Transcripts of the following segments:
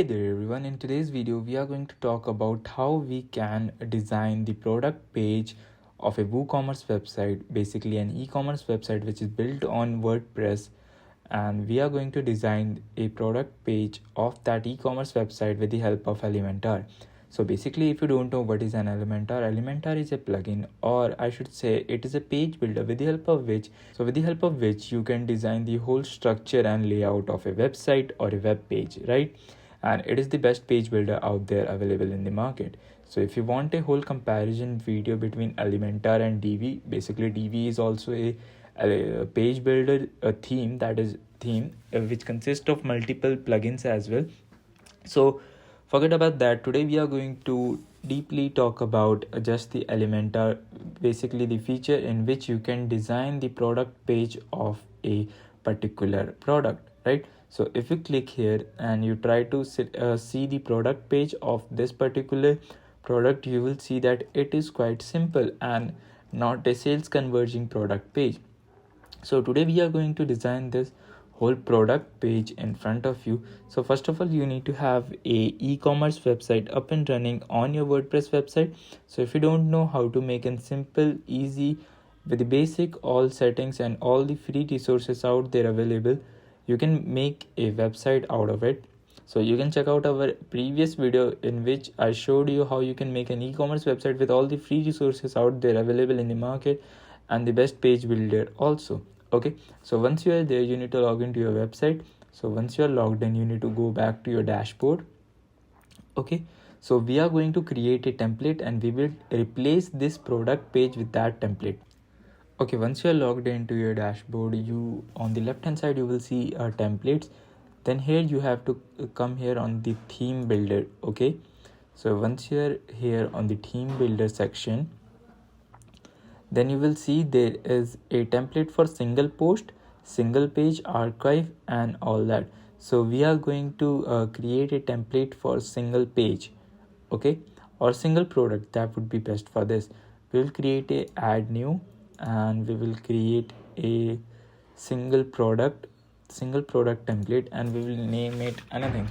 Hey there everyone, in today's video we are going to talk about how we can design the product page of a WooCommerce website, basically an e-commerce website which is built on WordPress, and we are going to design a product page of that e-commerce website with the help of Elementor. So basically, if you don't know what is an Elementor is a plugin, or I should say it is a page builder with the help of which you can design the whole structure and layout of a website or a web page, right? And it is the best page builder out there available in the market. So if you want a whole comparison video between Elementor and Divi, basically Divi is also a page builder, a theme which consists of multiple plugins as well. So forget about that. Today we are going to deeply talk about just the Elementor, basically the feature in which you can design the product page of a particular product, right? So if you click here and you try to see the product page of this particular product, you will see that it is quite simple and not a sales converging product page. So today we are going to design this whole product page in front of you. So first of all, you need to have a e-commerce website up and running on your WordPress website. So if you don't know how to make it simple, easy, with the basic all settings and all the free resources out there available, you can make a website out of it. So you can check out our previous video in which I showed you how you can make an e-commerce website with all the free resources out there available in the market and the best page builder also. Okay, so once you are there, you need to log into your website. So once you are logged in, you need to go back to your dashboard. Okay, so we are going to create a template and we will replace this product page with that template. Okay, once you are logged into your dashboard, you on the left hand side you will see templates. Then here you have to come here on the theme builder. Okay, so once you are here on the theme builder section, then you will see there is a template for single post, single page, archive and all that. So we are going to create a template for single page, okay, or single product. That would be best for this. We will create a add new and we will create a single product template and we will name it anything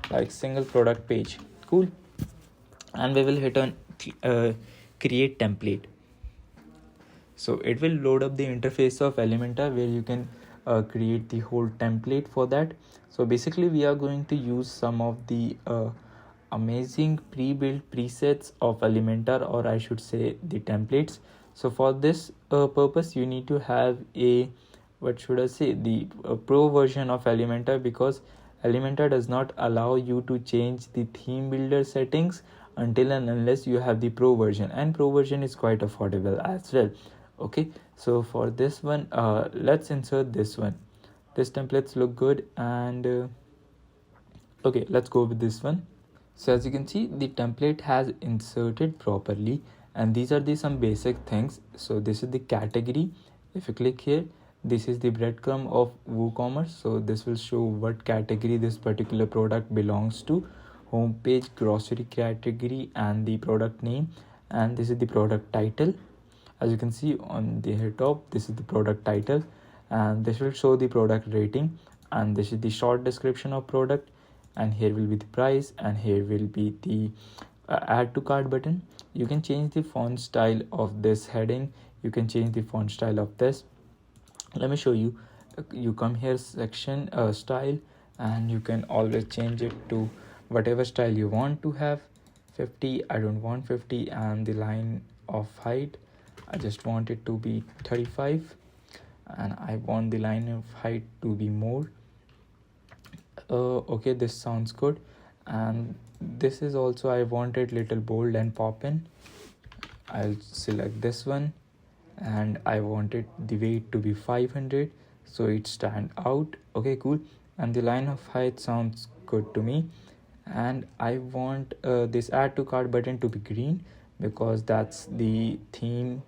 like single product page. Cool. And we will hit on create template. So it will load up the interface of Elementor where you can create the whole template for that. So basically we are going to use some of the amazing pre-built presets of Elementor, or I should say the templates. So for this purpose you need to have a the pro version of Elementor, because Elementor does not allow you to change the theme builder settings until and unless you have the pro version, and pro version is quite affordable as well. Okay, so for this one let's insert this one. This templates look good, and okay, let's go with this one. So as you can see, the template has inserted properly, and these are the some basic things. So this is the category. If you click here, this is the breadcrumb of WooCommerce. So this will show what category this particular product belongs to: homepage, grocery category, and the product name. And this is the product title. As you can see on the here top, this is the product title, and this will show the product rating, and this is the short description of product, and here will be the price, and here will be the add to cart button. You can change the font style of this heading, you can change the font style of this. Let me show you. You come here section style, and you can always change it to whatever style you want to have. 50, I don't want 50, and the line of height, I just want it to be 35, and I want the line of height to be more. Okay, this sounds good. And this is also, I want it little bold and pop in. I'll select this one, and I want it the weight to be 500 so it stand out. Okay, cool. And the line of height sounds good to me, and I want this add to cart button to be green because that's the theme.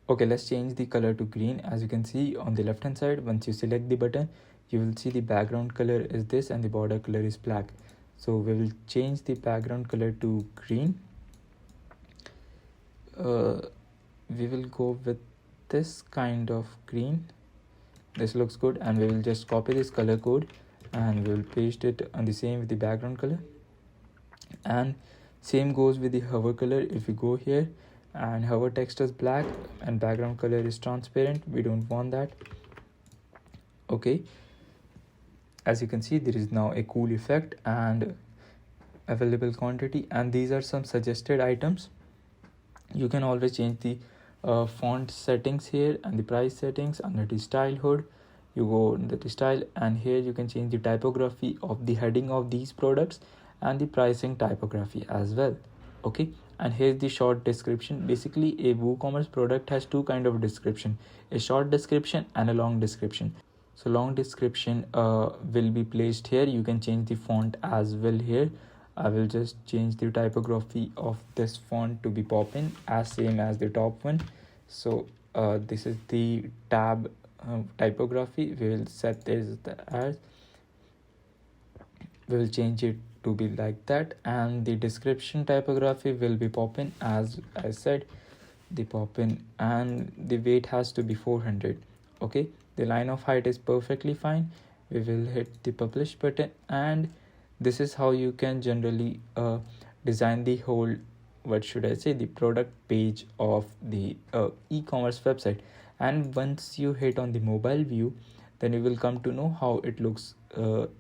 Okay, let's change the color to green. As you can see on the left hand side, once you select the button, you will see the background color is this and the border color is black. So we will change the background color to green. We will go with this kind of green. This looks good, and we will just copy this color code and we'll paste it on the same with the background color. And same goes with the hover color. If we go here and hover text is black and background color is transparent, we don't want that. Okay, as you can see, there is now a cool effect and available quantity, and these are some suggested items. You can always change the font settings here and the price settings. Under the style hood, you go under the style, and here you can change the typography of the heading of these products and the pricing typography as well. Okay, and here's the short description. Basically, a WooCommerce product has two kind of description: a short description and a long description. So long description will be placed here. You can change the font as well here. I will just change the typography of this font to be poppin as same as the top one. So this is the tab typography. We will set this as, we will change it to be like that, and the description typography will be poppin as I said, the poppin, and the weight has to be 400. Okay, the line of height is perfectly fine. We will hit the publish button, and this is how you can generally design the whole, what should I say, the product page of the e-commerce website. And once you hit on the mobile view, then you will come to know how it looks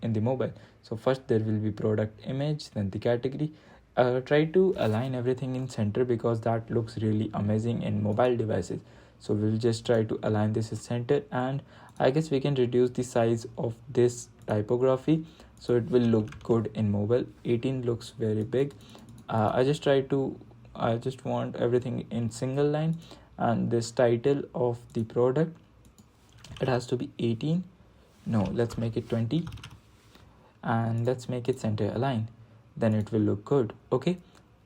in the mobile. So first there will be product image, then the category. Try to align everything in center because that looks really amazing in mobile devices. So we'll just try to align this in center, and I guess we can reduce the size of this typography so it will look good in mobile. 18 looks very big. I just want everything in single line, and this title of the product, it has to be 18. No, let's make it 20, and let's make it center align. Then it will look good. Okay,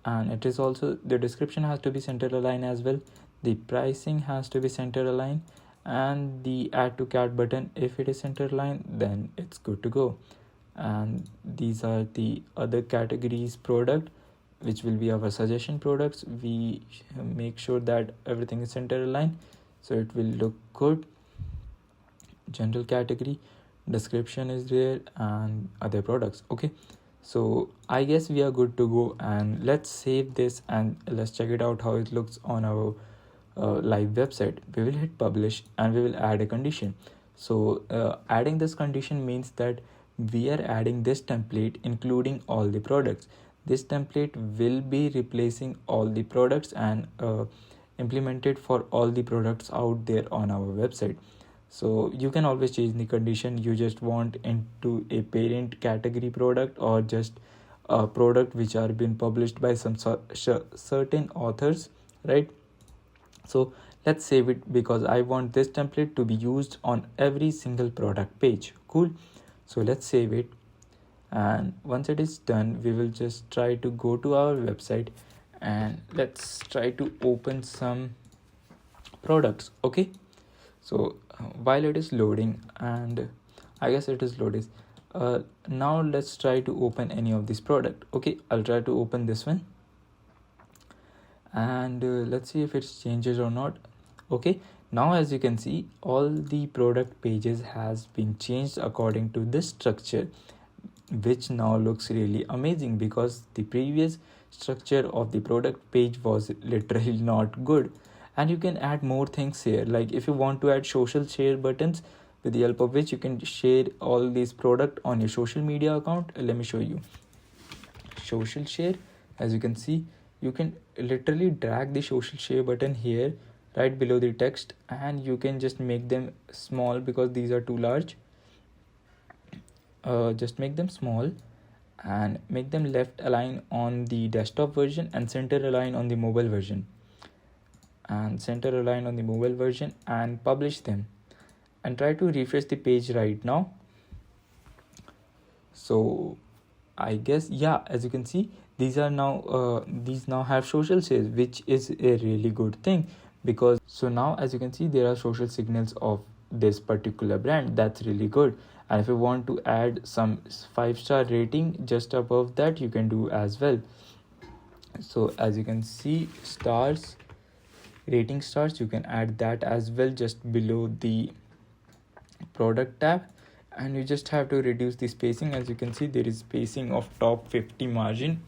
and it is also, the description has to be center align as well. The pricing has to be center align, and the add to cart button, if it is center align, then it's good to go. And these are the other categories product, which will be our suggestion products. We make sure that everything is center aligned so it will look good. General category, description is there, and other products. Okay, so I guess we are good to go, and let's save this and let's check it out how it looks on our live website. We will hit publish and we will add a condition. So adding this condition means that we are adding this template including all the products. This template will be replacing all the products and implemented for all the products out there on our website. So you can always change the condition. You just want into a parent category product or just a product which are been published by some certain authors, right? So let's save it because I want this template to be used on every single product page. Cool. So let's save it, and once it is done, we will just try to go to our website and let's try to open some products. Okay, so while it is loading, and I guess it is loaded, now let's try to open any of this product. Okay, I'll try to open this one, and let's see if it changes or not. Okay, now as you can see, all the product pages has been changed according to this structure, which now looks really amazing because the previous structure of the product page was literally not good. And you can add more things here, like if you want to add social share buttons, with the help of which you can share all these product on your social media account. Let me show you. Social share, as you can see, you can literally drag the social share button here right below the text, and you can just make them small because these are too large. Just make them small and make them left align on the desktop version and center align on the mobile version, and publish them, and try to refresh the page right now. So I guess, yeah, as you can see, these now have social shares, which is a really good thing, because so now as you can see, there are social signals of this particular brand. That's really good. And if you want to add some 5-star rating just above that, you can do as well. So as you can see, rating stars, you can add that as well just below the product tab. and you just have to reduce the spacing. As you can see, there is spacing of top 50 margin,